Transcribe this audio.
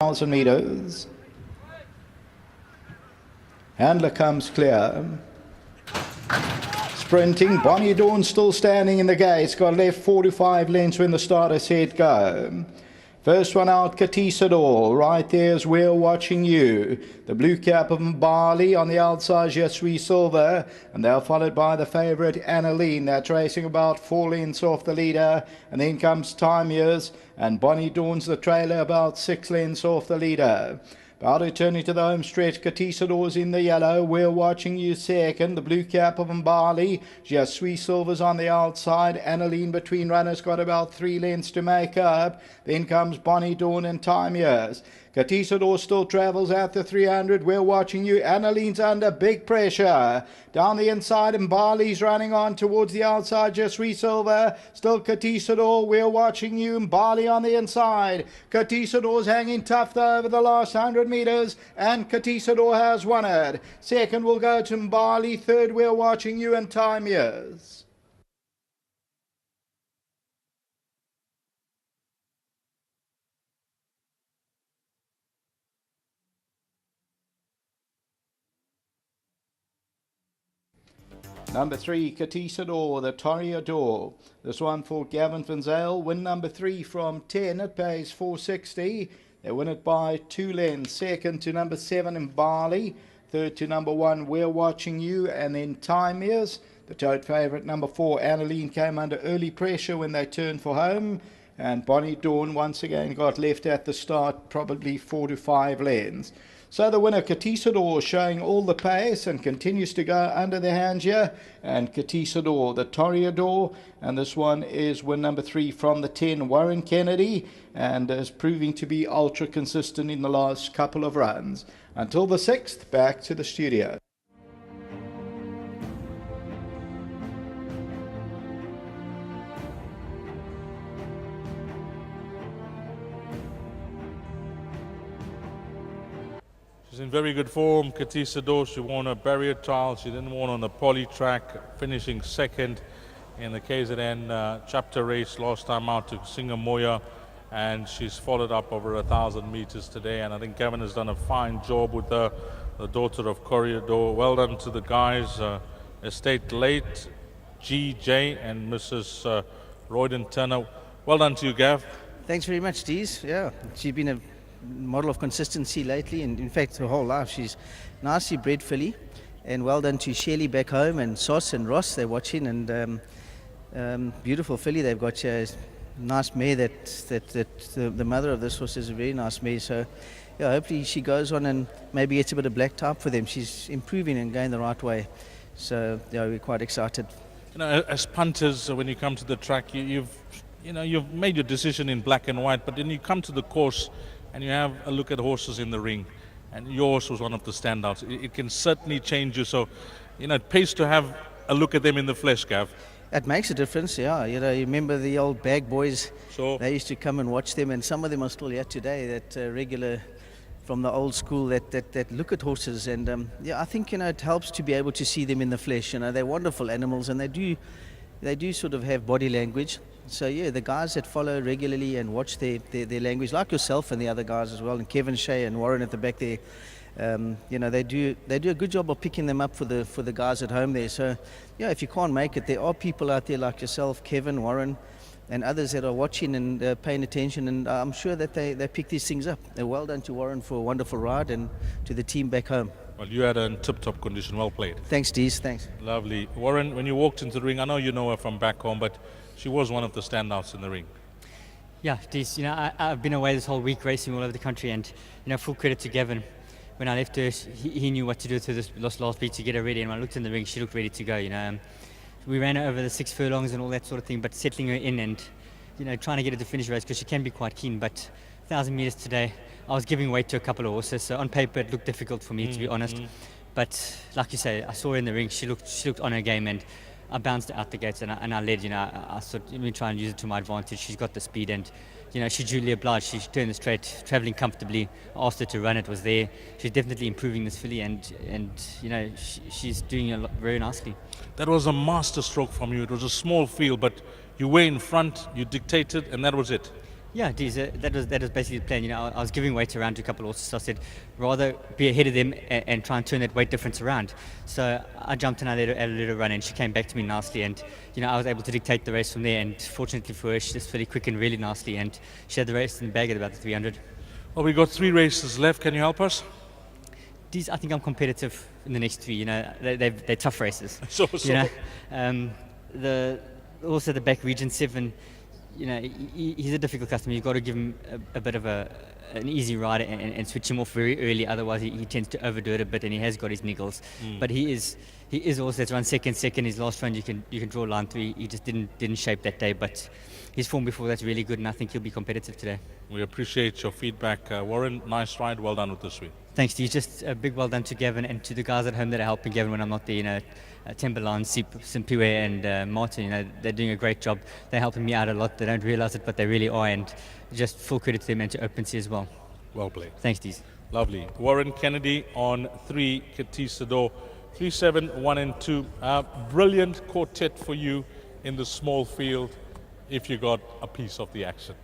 1,000 meters. Handler comes clear. Sprinting, Bonnie Dawn still standing in the gates. Got left 45 lengths when the starter said go. First one out, KATEECADOR. Right there's We're Watching You. The blue cap of Mbali on the outside, Jesui Silver. And they're followed by the favourite, Annalene. That's racing about 4 lengths off the leader. And then comes Time Years. And Bonnie Dawn's the trailer, about 6 lengths off the leader. About returning to the home stretch, KATEECADOR's in the yellow. We're Watching You second. The blue cap of Mbali. Jesui Silver's on the outside. Annalene between runners, got about 3 lengths to make up. Then comes Bonnie Dawn and Time Years. KATEECADOR still travels at the 300. We're Watching You. Annalene's under big pressure. Down the inside, Mbali's running on towards the outside. Jesui Silver. Still KATEECADOR. We're Watching You. Mbali on the inside. KATEECADOR's hanging tough though over the last 100 meters. And KATEECADOR has won it. Second will go to Mbali. Third, We're Watching You and Time Years. Number 3, KATEECADOR, the Toreador. This one for Gavin Van Zyl. Win number 3 from 10. It pays 460. They win it by 2 lengths. Second to number 7 Mbali. Third to number 1, We're Watching You. And then Time Years. The tote favourite, number 4, Annalene, came under early pressure when they turned for home. And Bonnie Dawn once again got left at the start, probably 4 to 5 lengths. So the winner, KATEECADOR, showing all the pace and continues to go under the hands here. And KATEECADOR, the Toreador. And this one is win number 3 from the 10, Warren Kennedy. And is proving to be ultra consistent in the last couple of runs. Until the 6th, back to the studio. She's in very good form, KATEECADOR. She won a barrier trial. She didn't win on the poly track, finishing second in the KZN chapter race last time out to Singamoya. And she's followed up over 1,000 meters today. And I think Kevin has done a fine job with her, the daughter of Corridor. Well done to the guys, Estate Late, GJ and Mrs. Royden Turner. Well done to you, Gav. Thanks very much, Dees. Yeah, she's been a model of consistency lately, and in fact her whole life. She's nicely bred filly, and well done to Shelley back home, and Sos and Ross, they're watching, and beautiful filly they've got here. Nice mare that the mother of this horse is a very nice mare, so yeah, hopefully she goes on and maybe gets a bit of black type for them. She's improving and going the right way, so yeah, we're quite excited. You know, as punters, when you come to the track, you've made your decision in black and white, but then you come to the course and you have a look at horses in the ring, and yours was one of the standouts. It can certainly change you, so it pays to have a look at them in the flesh, Gav. It makes a difference, yeah. You remember the old bag boys? Sure. They used to come and watch them, and some of them are still here today, that regular from the old school that look at horses, and yeah, I think it helps to be able to see them in the flesh. They're wonderful animals, and they do sort of have body language. So yeah, the guys that follow regularly and watch their language, like yourself and the other guys as well, and Kevin Shea and Warren at the back there, they do a good job of picking them up for the guys at home there. So yeah, if you can't make it, there are people out there like yourself, Kevin, Warren, and others that are watching and paying attention, and I'm sure that they pick these things up. Well done to Warren for a wonderful ride, and to the team back home. Well, you had her in tip-top condition. Well played. Thanks, Dees. Thanks. Lovely. Warren, when you walked into the ring, I know you know her from back home, but she was one of the standouts in the ring. Yeah, Dees, I've been away this whole week racing all over the country, and full credit to Gavin. When I left her, he knew what to do to this last week to get her ready, and when I looked in the ring, she looked ready to go. We ran her over the 6 furlongs and all that sort of thing, but settling her in and trying to get her to finish the race, because she can be quite keen. But 1,000 meters today, I was giving weight to a couple of horses, so on paper it looked difficult for me, to be honest. But like you say, I saw her in the ring. She looked on her game, and I bounced out the gates and I led. I thought, let me try and use it to my advantage. She's got the speed, and she's duly obliged. She turned the straight, travelling comfortably. I asked her to run, it was there. She's definitely improving this filly, and she's doing a lot very nicely. That was a master stroke from you. It was a small field, but you were in front, you dictated, and that was it. Yeah, geez, that was basically the plan. You know, I was giving weight around to a couple of horses, so I said rather be ahead of them and try and turn that weight difference around. So I jumped and I let her run, and she came back to me nicely, and you know I was able to dictate the race from there. And fortunately for her, she just really quick and really nicely, and she had the race in the bag at about the 300. Well, we got 3 races left. Can you help us? Geez, I think I'm competitive in the next 3. You know, they're tough races. So. You know, also the back region 7. You know, he's a difficult customer. You've got to give him a bit of an easy ride and switch him off very early. Otherwise, he tends to overdo it a bit, and he has got his niggles. But he is also that's run second. His last run, you can draw line 3. He just didn't shape that day, but his form before that's really good, and I think he'll be competitive today. We appreciate your feedback, Warren. Nice ride. Well done with this week. Thanks, Steve. Just a big well done to Gavin and to the guys at home that are helping Gavin when I'm not there. You know, Timberline, Simpiwe and Martin, you know, they're doing a great job. They're helping me out a lot. They don't realise it, but they really are, and just full credit to them and to OpenSea as well. Well played. Thanks, Steve. Lovely. Warren Kennedy on 3, KATEECADOR, 3, 7, 1 and 2. Brilliant quartet for you in the small field if you got a piece of the action.